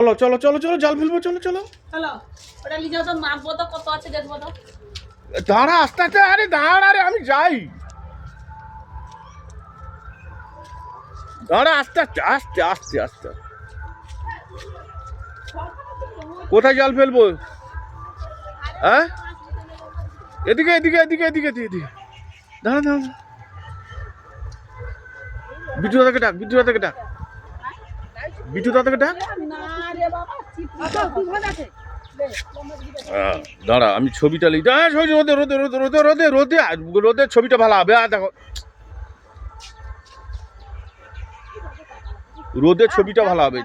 চলো চলো চলো চলো জাল ফেলবো, চলো চলো। চলো ওটা নিয়ে যাও তো, মাপবো তো কত আছে দেখবো তো। দাঁড়া আস্তে আস্তে, আরে দাঁড়া রে, আমি যাই। দাঁড়া আস্তে আস্তে আস্তে আস্তে আস্তে। কোথায় জাল ফেলবো? হ্যাঁ, এদিকে এদিকে এদিকে এদিকে এদিকে। দাঁড়া দাঁড়া, বিটু দাদাকে ডাক, বিটু দাদাকে ডাক, বিটু দাদাকে ডাক। দাঁড়া আমি ছবিটা লিখ। রোদে রোদে রোদে রোদে রোদে রোদে রোদে ছবিটা ভালো হবে। দেখো রোদের ছবিটা ভালো হবে।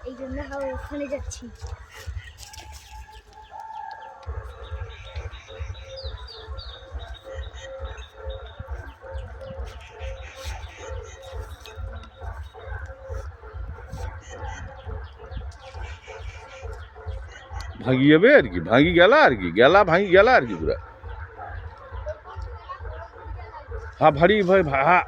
এই জন্য ওখানে যাচ্ছি। ভাঙি যাবে আর কি, ভাঙি গেল আর কি, গেলা ভাঙি গেল আর কি পুরা। হ্যাঁ ভারী ভাই, হ্যাঁ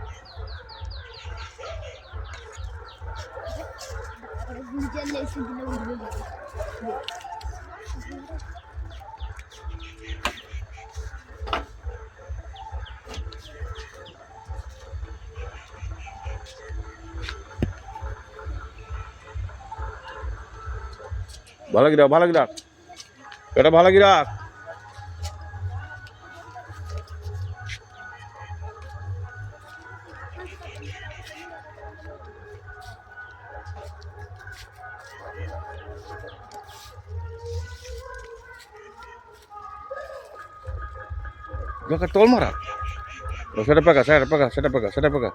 ভালো কি রাখ, ভালো কি রাখ, এটা ভালো কি রাখ। তোল মারা সেটা পাকা, সেটা পাকা, সেটা পাকা, সেটা পাকা।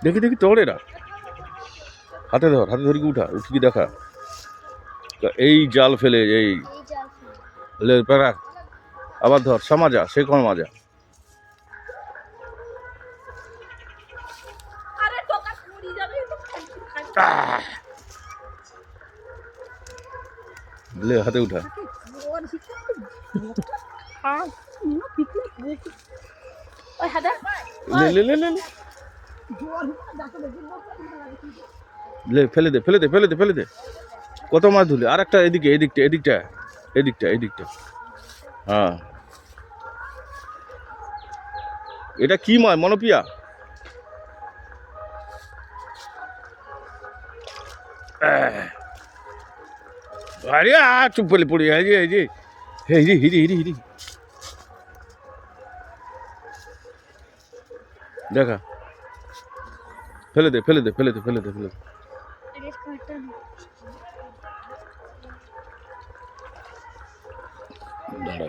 দেখি দেখি তোর এরা হাতে ধর, হাতে ধরে কি উঠা, উঠি দেখা। এই জাল ফেলে এই প্যারা, আবার ধর সামাজা, সে কোন মাজা। লে হাতে উঠা। লে লে লে লে লে, ফেলে দে ফেলে দে ফেলে দে ফেলে দে। কত মাছ ধুলে? আর একটা এদিকে, এদিকটা এদিকটা এদিকটা এদিকটা। হ্যাঁ, এটা কি মাছ? মনোপিয়া? আরে চুপ পেলে পড়ি, এই যে এই যে এই যে হিরি হিরি হিরি দেখা। ফেলে দে ফেলে দে ফেলে দে ফেলে দে ফেলে দে। দাঁড়া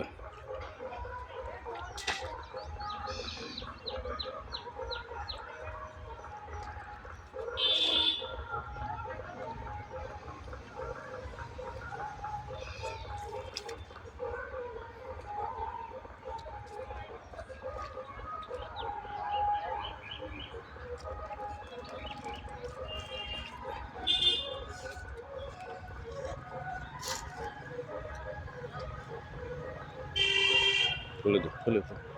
ফেলে দে ফেলে দে।